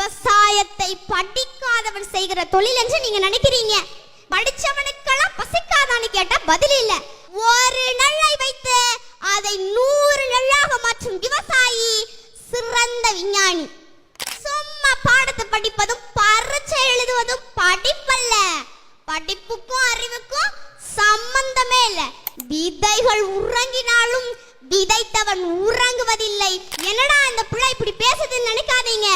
விவசாயத்தை படிக்காதவன் செய்கிற தொழில் என்று நீங்க நினைக்கிறீங்க. படிச்சவனுக்கெல்லாம் பசிக்காதான்னு கேட்டா பதில் இல்ல. ஒரு நெல்லை வைத்து அதை 100 நெல்லாக மாற்றும் விவசாயி சிறந்த விஞ்ஞானி. சும்மா பாடத்தை படிப்பதும் பரீட்சை எழுதுவதும் படிப்பல்ல. படிப்புக்கும் அறிவுக்கும் சம்பந்தமே இல்ல. விதைகள் உறங்கினாலும் விதைத்தவன் உறங்குவதில்லை. என்னடா இந்த பிள்ளை இப்படி பேசுதுன்னு நினைக்காதீங்க.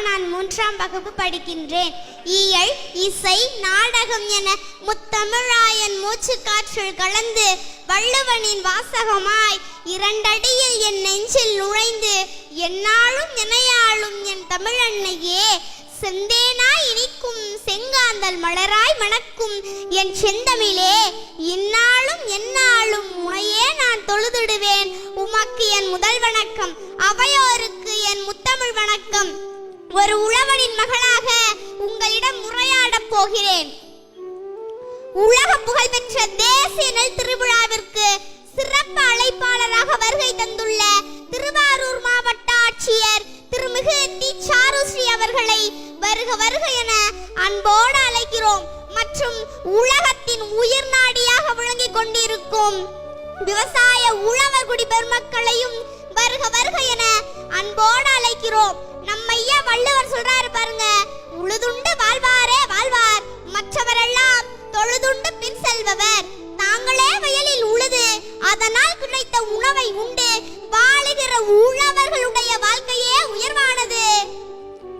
நான் 3ஆம் வகுப்பு படிக்கின்றேன். இயல், இசை, நாடகம் என முத்தமிழாயன் மூச்சு காற்றில் கலந்து வள்ளுவனின் வாசகமாய் 2 அடியில் என் நெஞ்சில் நுழைந்து என்னாலும் எனையாளும் என் தமிழன்னையே செந்தேனாய் இனிக்கும் செங்காந்தல் மலராய் மணக்கும் என் செந்தமிழே இந்நாளும் எந்நாளும் உனையே நான் தொழுதிடுவேன். உமக்கு என் முதல் வணக்கம், அவையோருக்கு என் முத்தமிழ் வணக்கம். ஒரு உழவனின் மகளாக உங்களிடம் உரையாடப் போகிறேன். உலக புகழ்பெற்ற தேசிய நெல் திருவிழாவிற்கு சிறப்பு அழைப்பாளராக வருகை தந்துள்ள திருவாரூர் மாவட்ட ஆட்சியர் திருமிகு டி. சாருஸ்ரீ அவர்களை வருக வருக என அன்போடு அழைக்கிறோம். மற்றும் உலகத்தின் உயிர் நாடியாக விளங்கிக் கொண்டிருக்கும் விவசாய உழவர் குடி பெருமக்களையும் வருக வருக என அன்போடு அழைக்கிறோம். நம்ம ஐயா வள்ளுவர் சொல்றாரு பாருங்க, உழுதுண்டு வாழ்வாரே வாழ்வார், மற்றவரெல்லாம் தொழுதுண்டு பின் செல்பவர். தாங்களே வயலில் உழுது அதனால் கிடைத்த உணவை உண்டு வாழுகிற உழவர்களுடைய வாழ்க்கையே உயர்வானது.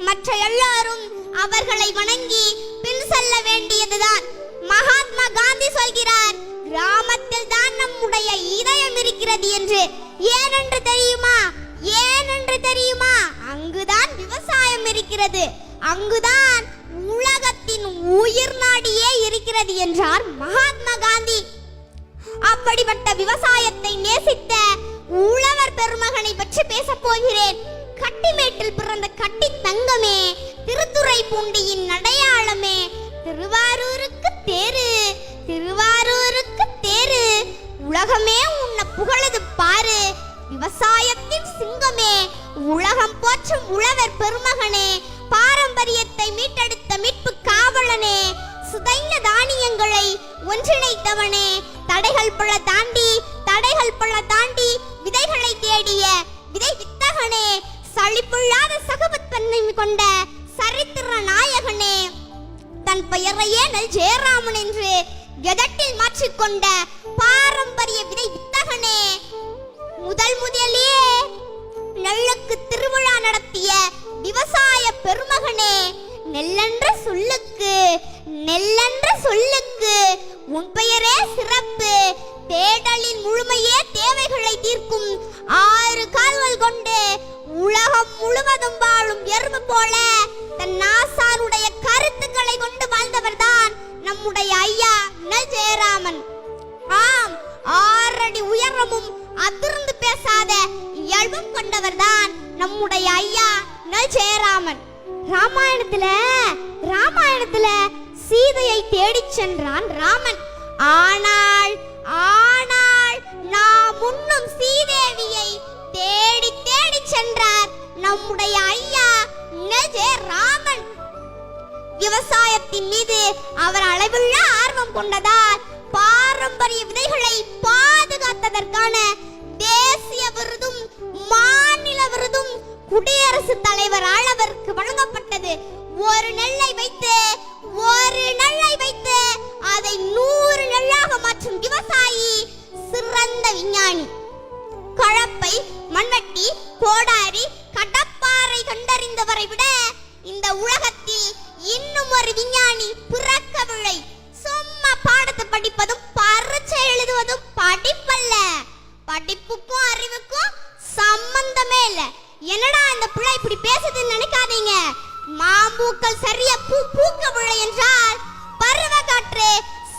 மற்ற எல்லாரும் அவர்களை வணங்கி பின் செல்ல வேண்டியதுதான். மகாத்மா காந்தி சொல்கிறார், கிராமத்தில் தான் நம்முடைய இதயம் இருக்கிறது என்று. ஏனென்று தெரியுமா? ஏனென்று தெரியுமா? அங்குதான் விவசாயம் இருக்கிறது, அங்குதான் உலகத்தின் உயிர் நாடியே இருக்கிறது என்றார் மகாத்மா காந்தி. அப்படிப்பட்ட விவசாயத்தை நேசித்த உழவர் பெருமகனை பற்றி பேச போகிறேன். கட்டிமேட்டில் பிறந்த கட்டி தங்கமே, திருத்துறைப்பூண்டியின் அடையாளமே, திருவாரூருக்கு தேரு, திருவாரூருக்கு தேரு, உலகமே உன்னை புகழது பாரு, விவசாயத்தின் சிங்கமே, உலகம் போற்றும் உழவர் பெருமகனே, பாரம்பரியத்தை மீட்டெடுத்த மீட்பு காவலனே, சுதைந்த தானியங்களை ஒன்றிணைத்தவனே, தடைகள் பல தாண்டி விதைகளை தேடிய விதை வித்தகனே, சலிப்புள்ளாத சகபத்தன்மை கொண்ட சரித்திர நாயகனே, தன் பெயரையே நெல் ஜெயராமன் என்று எதட்டில் மாற்றிக்கொண்ட பாரம்பரிய விதை வித்தகனே, முதலிலே நெல்லுக்கு திருவிழா நடத்திய விவசாய பெருமகனே, நெல்லென்ற சொல்லுக்கு உன் பெயரே சிறப்பு, தேடலின் முழுமையே தேவைகளை தீர்க்கும் 6 கால்கள் கொண்டு உலகம் முழுவதும் வாழும் எறும்பு போல தன் நாசாருடைய கருத்துக்களை கொண்டு வாழ்ந்தவர்தான் நம்முடைய ஐயா நெல் ஜெயராமன். ஆம், 6 அடி உயரமும் அதிர்ந்து பேசாத இயல்பும் கொண்டவர்தான் நம்முடைய ஐயா நெல் ஜெயராமன். ராமாயணத்துல சீதையை தேடிச் சென்றான் ராமன். ஆனால் நாம் முன்னும் சீதேவியை தேடி சென்றார் நம்முடைய ஐயா நெல் ஜெயராமன். விவசாயத்தின் மீது அவர் அளவுள்ள ஆர்வம் கொண்டதால் பாரம்பரிய விதைகளை பாதுகாத்ததற்கான தேசிய விருதும் மாநில விருதும் குடியரசுத் தலைவரால் அவருக்கு வழங்கப்பட்டது. ஒரு நெல்லை வைத்து அதை 100 நெல்லாக மாற்றும் விவசாயி சிறந்த விஞ்ஞானி. கலப்பை, மண்வெட்டி, கோடாரி, கடப்பாறை கண்டறிந்தவரை விட இந்த உலகத்தில் இன்னும் ஒரு விஞ்ஞானி பிறக்கவில்லை. சும்மா பாடத்தை படிப்பதும் பரீட்சை எழுதுவதும் படிப்பல்ல. படிப்புக்கும் அறிவுக்கும் சம்பந்தமே இல்ல. என்னடா இந்த பிள்ளை இப்படி பேசுதுன்னு நினைக்காதீங்க. மாம்பூக்கள் சரியா பூக்கவில்லை என்றால் பருவ காற்று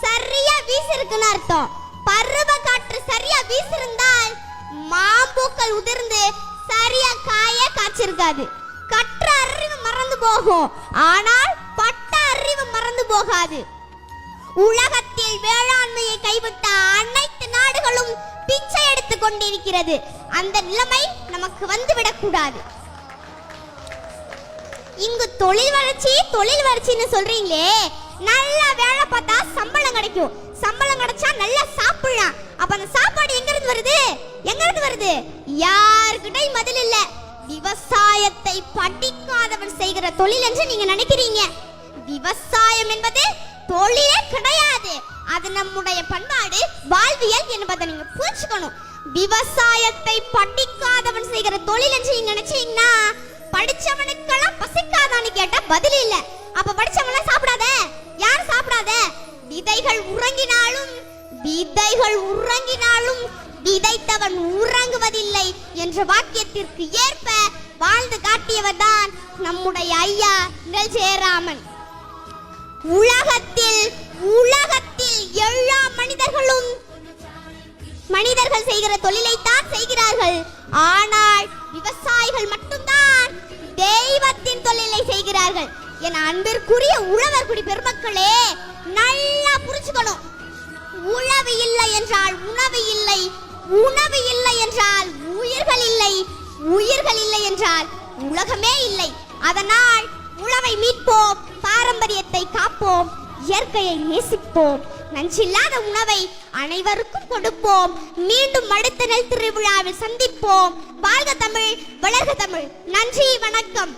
சரியா வீசிருக்குன்னு அர்த்தம். பருவ காற்று சரியா வீசிருந்தால் மாம்பூக்கள் உதிர்ந்து சரியா காய காய்ச்சிருக்காது. கற்ற அறிவு மறந்து போகும், ஆனால் பட்ட உலகத்தில் வேளாண்மையை கைவிட்ட அனைத்து நாடுகளும் பிச்சை எடுத்துக் கொண்டிருக்கிறது. அந்த நிலைமை நமக்கு வந்துவிடக் கூடாது. இங்கு தொழில் வளர்ச்சின்னு சொல்றீங்களே, நல்லா வேலை பார்த்தா சம்பளம் கிடைக்கும். சம்பளம் கிடைச்சா நல்லா சாப்பிடலாம். அப்ப அந்த சாப்பாடு எங்க இருந்து வருது? யாருக்கிட்டையும் பதில் இல்ல. விவசாயத்தை படிக்காதவன் செய்கிற தொழில் என்று நீங்க நினைக்கிறீங்க. விவசாயம் என்பது தொழிலே கிடையாது. அது நம்முடைய பண்பாடு, வாழ்வியல் என்பதை நீங்க புரிஞ்சுக்கணும். விவசாயத்தை படிக்காதவன் செய்கிற தொழில் என்று நீங்க நினைச்சீங்கன்னா, படிச்சவனுக்கெல்லாம் பசிக்காதான்னு கேட்டா பதில் இல்ல. அப்ப படிச்சவன் சாப்பிடாத, யார் சாப்பிடாத? விதைகள் உறங்கினாலும் விதைத்தவன் உறங்குவதில்லை என்ற வாக்கியத்திற்கு ஏற்ப வாழ்ந்து காட்டியவர் தான் நம்முடைய ஐயா நெல் ஜெயராமன். உலகத்தில் எல்லா மனிதர்கள் செய்கிற தொழிலைத்தான் செய்கிறார்கள். ஆனால் விவசாயிகள் மட்டும்தான் தெய்வத்தின் தொழிலை செய்கிறார்கள். என் அன்பிற்குரிய உழவர்குடி பெருமக்களே, நல்லா புரிஞ்சுக்கணும். உழவு இல்லை என்றால் உணவு இல்லை, உணவு இல்லை என்றால் உயிர்கள் இல்லை, உயிர்கள் இல்லை என்றால் உலகமே இல்லை. அதனால் உழவை மீட்போம், பாரம்பரியத்தை காப்போம், இயற்கையை நேசிப்போம், நஞ்சில்லாத உணவை அனைவருக்கும் கொடுப்போம். மீண்டும் அடுத்த நெல் திருவிழாவில் சந்திப்போம். வாழ்க தமிழ், வளர்க தமிழ். நன்றி, வணக்கம்.